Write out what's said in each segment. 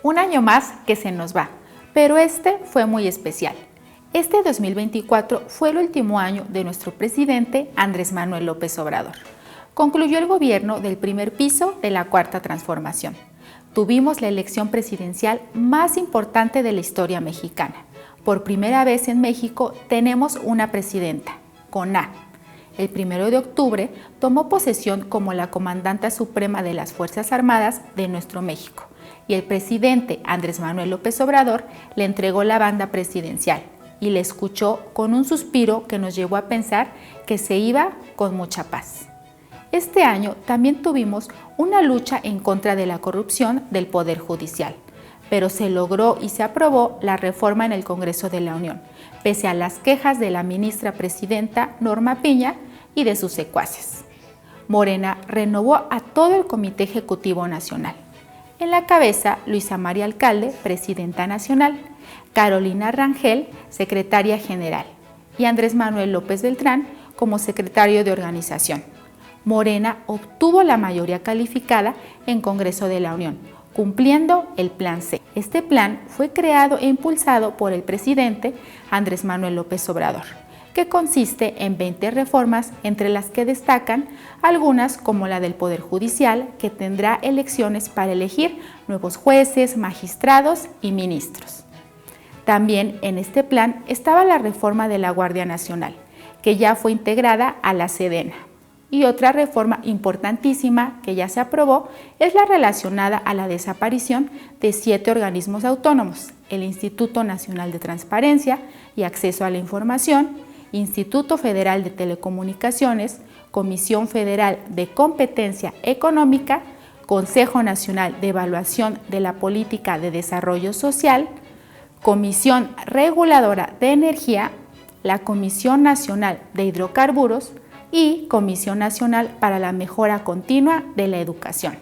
Un año más que se nos va, pero este fue muy especial. Este 2024 fue el último año de nuestro presidente Andrés Manuel López Obrador. Concluyó el gobierno del primer piso de la Cuarta Transformación. Tuvimos la elección presidencial más importante de la historia mexicana. Por primera vez en México tenemos una presidenta, con A. El 1 de octubre tomó posesión como la comandante suprema de las Fuerzas Armadas de nuestro México y el presidente Andrés Manuel López Obrador le entregó la banda presidencial y le escuchó con un suspiro que nos llevó a pensar que se iba con mucha paz. Este año también tuvimos una lucha en contra de la corrupción del Poder Judicial, pero se logró y se aprobó la reforma en el Congreso de la Unión, pese a las quejas de la ministra presidenta Norma Piña y de sus secuaces. Morena renovó a todo el Comité Ejecutivo Nacional. En la cabeza, Luisa María Alcalde, presidenta nacional, Carolina Rangel, secretaria general, y Andrés Manuel López Beltrán como secretario de organización. Morena obtuvo la mayoría calificada en Congreso de la Unión, cumpliendo el Plan C. Este plan fue creado e impulsado por el presidente Andrés Manuel López Obrador, que consiste en 20 reformas, entre las que destacan algunas como la del Poder Judicial, que tendrá elecciones para elegir nuevos jueces, magistrados y ministros. También en este plan estaba la reforma de la Guardia Nacional, que ya fue integrada a la Sedena. Y otra reforma importantísima que ya se aprobó es la relacionada a la desaparición de 7 organismos autónomos: el Instituto Nacional de Transparencia y Acceso a la Información, Instituto Federal de Telecomunicaciones, Comisión Federal de Competencia Económica, Consejo Nacional de Evaluación de la Política de Desarrollo Social, Comisión Reguladora de Energía, la Comisión Nacional de Hidrocarburos y Comisión Nacional para la Mejora Continua de la Educación.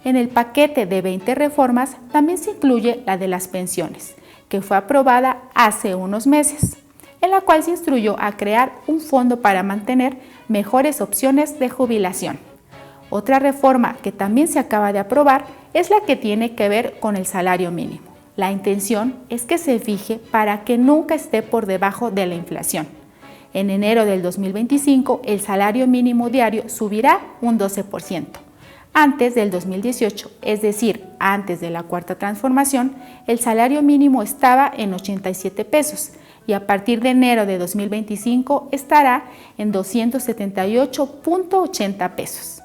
En el paquete de 20 reformas también se incluye la de las pensiones, que fue aprobada hace unos meses, en la cual se instruyó a crear un fondo para mantener mejores opciones de jubilación. Otra reforma que también se acaba de aprobar es la que tiene que ver con el salario mínimo. La intención es que se fije para que nunca esté por debajo de la inflación. En enero del 2025, el salario mínimo diario subirá un 12%. Antes del 2018, es decir, antes de la Cuarta Transformación, el salario mínimo estaba en 87 pesos y a partir de enero de 2025 estará en 278.80 pesos.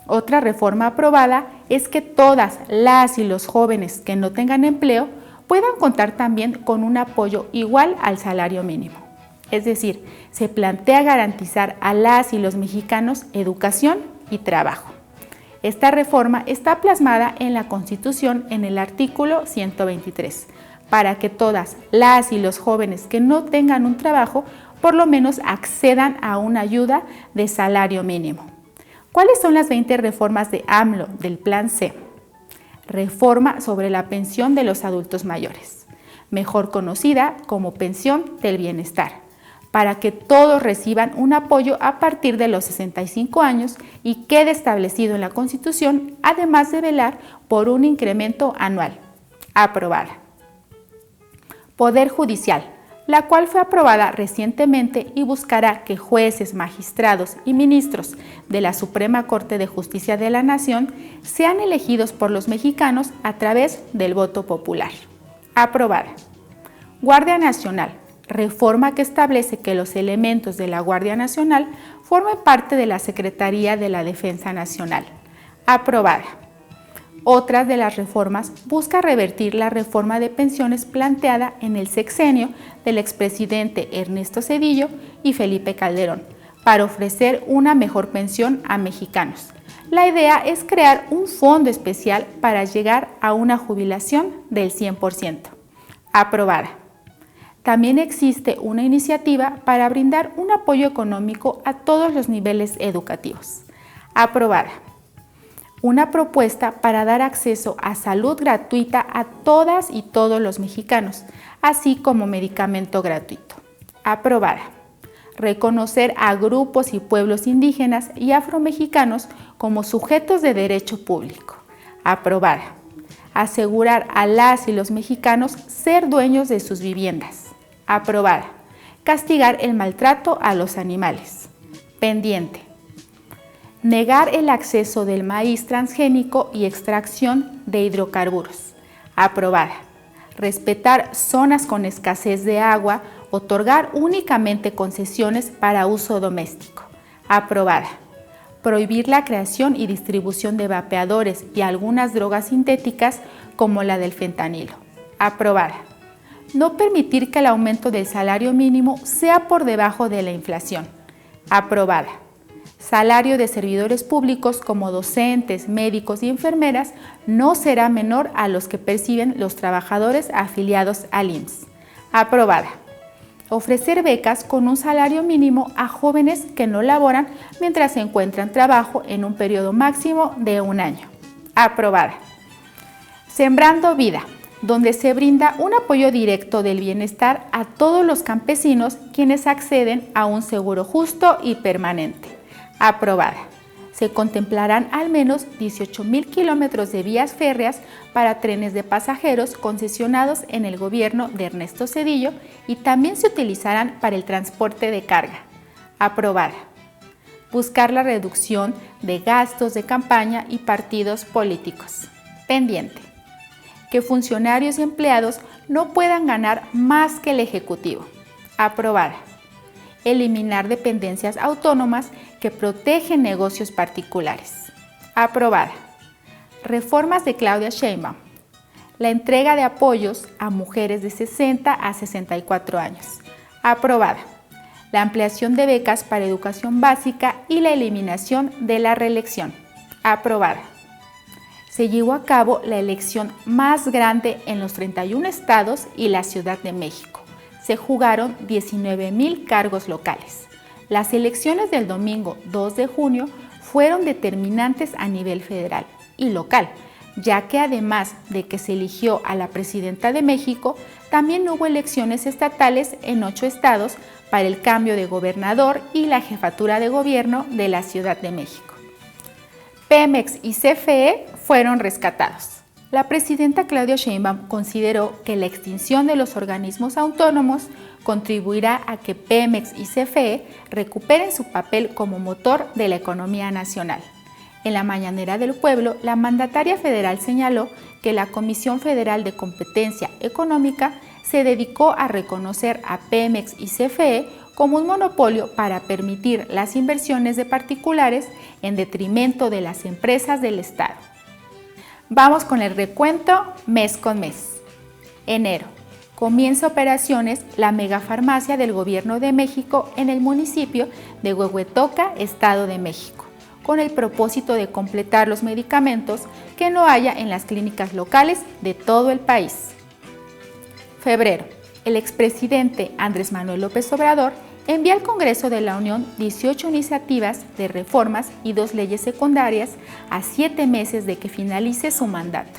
Otra reforma aprobada es que todas las y los jóvenes que no tengan empleo puedan contar también con un apoyo igual al salario mínimo. Es decir, se plantea garantizar a las y los mexicanos educación y trabajo. Esta reforma está plasmada en la Constitución en el artículo 123, para que todas las y los jóvenes que no tengan un trabajo por lo menos accedan a una ayuda de salario mínimo. ¿Cuáles son las 20 reformas de AMLO del Plan C? Reforma sobre la pensión de los adultos mayores, mejor conocida como pensión del bienestar, para que todos reciban un apoyo a partir de los 65 años y quede establecido en la Constitución, además de velar por un incremento anual. Aprobada. Poder Judicial, la cual fue aprobada recientemente y buscará que jueces, magistrados y ministros de la Suprema Corte de Justicia de la Nación sean elegidos por los mexicanos a través del voto popular. Aprobada. Guardia Nacional, reforma que establece que los elementos de la Guardia Nacional formen parte de la Secretaría de la Defensa Nacional. Aprobada. Otra de las reformas busca revertir la reforma de pensiones planteada en el sexenio del expresidente Ernesto Zedillo y Felipe Calderón, para ofrecer una mejor pensión a mexicanos. La idea es crear un fondo especial para llegar a una jubilación del 100%. Aprobada. También existe una iniciativa para brindar un apoyo económico a todos los niveles educativos. Aprobada. Una propuesta para dar acceso a salud gratuita a todas y todos los mexicanos, así como medicamento gratuito. Aprobada. Reconocer a grupos y pueblos indígenas y afromexicanos como sujetos de derecho público. Aprobada. Asegurar a las y los mexicanos ser dueños de sus viviendas. Aprobada. Castigar el maltrato a los animales. Pendiente. Negar el acceso del maíz transgénico y extracción de hidrocarburos. Aprobada. Respetar zonas con escasez de agua, otorgar únicamente concesiones para uso doméstico. Aprobada. Prohibir la creación y distribución de vapeadores y algunas drogas sintéticas como la del fentanilo. Aprobada. No permitir que el aumento del salario mínimo sea por debajo de la inflación. Aprobada. Salario de servidores públicos como docentes, médicos y enfermeras no será menor a los que perciben los trabajadores afiliados al IMSS. Aprobada. Ofrecer becas con un salario mínimo a jóvenes que no laboran mientras se encuentran trabajo en un periodo máximo de 1 año. Aprobada. Sembrando Vida, donde se brinda un apoyo directo del bienestar a todos los campesinos quienes acceden a un seguro justo y permanente. Aprobada. Se contemplarán al menos 18,000 kilómetros de vías férreas para trenes de pasajeros concesionados en el gobierno de Ernesto Zedillo y también se utilizarán para el transporte de carga. Aprobada. Buscar la reducción de gastos de campaña y partidos políticos. Pendiente. Que funcionarios y empleados no puedan ganar más que el Ejecutivo. Aprobada. Eliminar dependencias autónomas que protegen negocios particulares. Aprobada. Reformas de Claudia Sheinbaum. La entrega de apoyos a mujeres de 60 a 64 años. Aprobada. La ampliación de becas para educación básica y la eliminación de la reelección. Aprobada. Se llevó a cabo la elección más grande en los 31 estados y la Ciudad de México. Se jugaron 19,000 cargos locales. Las elecciones del domingo 2 de junio fueron determinantes a nivel federal y local, ya que además de que se eligió a la presidenta de México, también hubo elecciones estatales en 8 estados para el cambio de gobernador y la jefatura de gobierno de la Ciudad de México. Pemex y CFE fueron rescatados. La presidenta Claudia Sheinbaum consideró que la extinción de los organismos autónomos contribuirá a que Pemex y CFE recuperen su papel como motor de la economía nacional. En la Mañanera del Pueblo, la mandataria federal señaló que la Comisión Federal de Competencia Económica se dedicó a reconocer a Pemex y CFE como un monopolio para permitir las inversiones de particulares en detrimento de las empresas del Estado. Vamos con el recuento mes con mes. Enero. Comienza operaciones la megafarmacia del Gobierno de México en el municipio de Huehuetoca, Estado de México, con el propósito de completar los medicamentos que no haya en las clínicas locales de todo el país. Febrero. El expresidente Andrés Manuel López Obrador envía al Congreso de la Unión 18 iniciativas de reformas y 2 leyes secundarias a 7 meses de que finalice su mandato.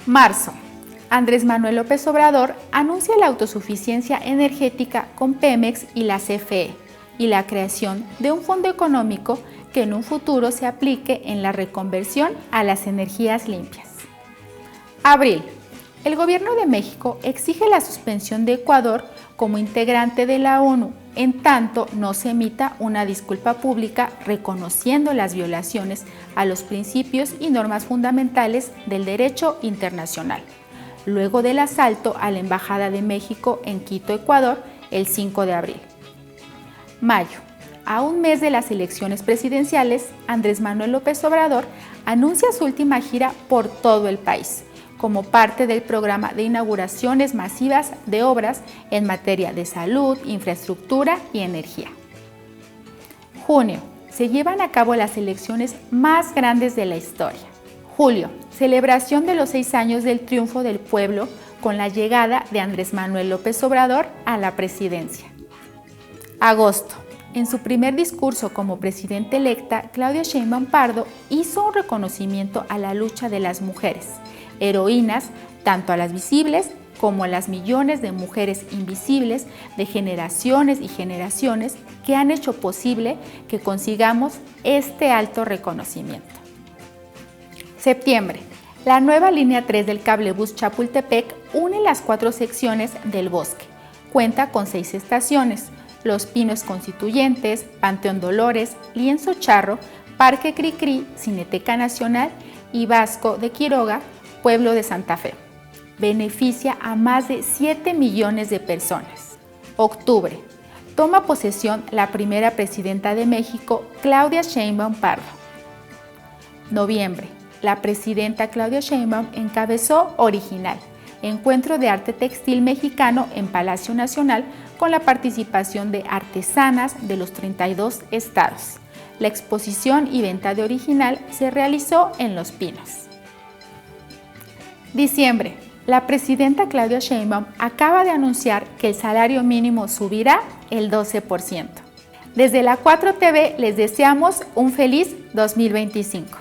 Marzo. Andrés Manuel López Obrador anuncia la autosuficiencia energética con Pemex y la CFE y la creación de un fondo económico que en un futuro se aplique en la reconversión a las energías limpias. Abril. El Gobierno de México exige la suspensión de Ecuador como integrante de la ONU, en tanto no se emita una disculpa pública reconociendo las violaciones a los principios y normas fundamentales del derecho internacional, luego del asalto a la Embajada de México en Quito, Ecuador, el 5 de abril. Mayo. A un mes de las elecciones presidenciales, Andrés Manuel López Obrador anuncia su última gira por todo el país, como parte del programa de inauguraciones masivas de obras en materia de salud, infraestructura y energía. Junio. Se llevan a cabo las elecciones más grandes de la historia. Julio. Celebración de los 6 años del triunfo del pueblo con la llegada de Andrés Manuel López Obrador a la presidencia. Agosto. En su primer discurso como presidenta electa, Claudia Sheinbaum Pardo hizo un reconocimiento a la lucha de las mujeres, heroínas tanto a las visibles como a las millones de mujeres invisibles de generaciones y generaciones que han hecho posible que consigamos este alto reconocimiento. Septiembre. La nueva línea 3 del cablebús Chapultepec une las 4 secciones del bosque. Cuenta con 6 estaciones: Los Pinos Constituyentes, Panteón Dolores, Lienzo Charro, Parque Cricri, Cineteca Nacional y Vasco de Quiroga, pueblo de Santa Fe. Beneficia a más de 7 millones de personas. Octubre. Toma posesión la primera presidenta de México, Claudia Sheinbaum Pardo. Noviembre. La presidenta Claudia Sheinbaum encabezó Original, encuentro de arte textil mexicano en Palacio Nacional con la participación de artesanas de los 32 estados. La exposición y venta de Original se realizó en Los Pinos. Diciembre. La presidenta Claudia Sheinbaum acaba de anunciar que el salario mínimo subirá el 12%. Desde la 4TV les deseamos un feliz 2025.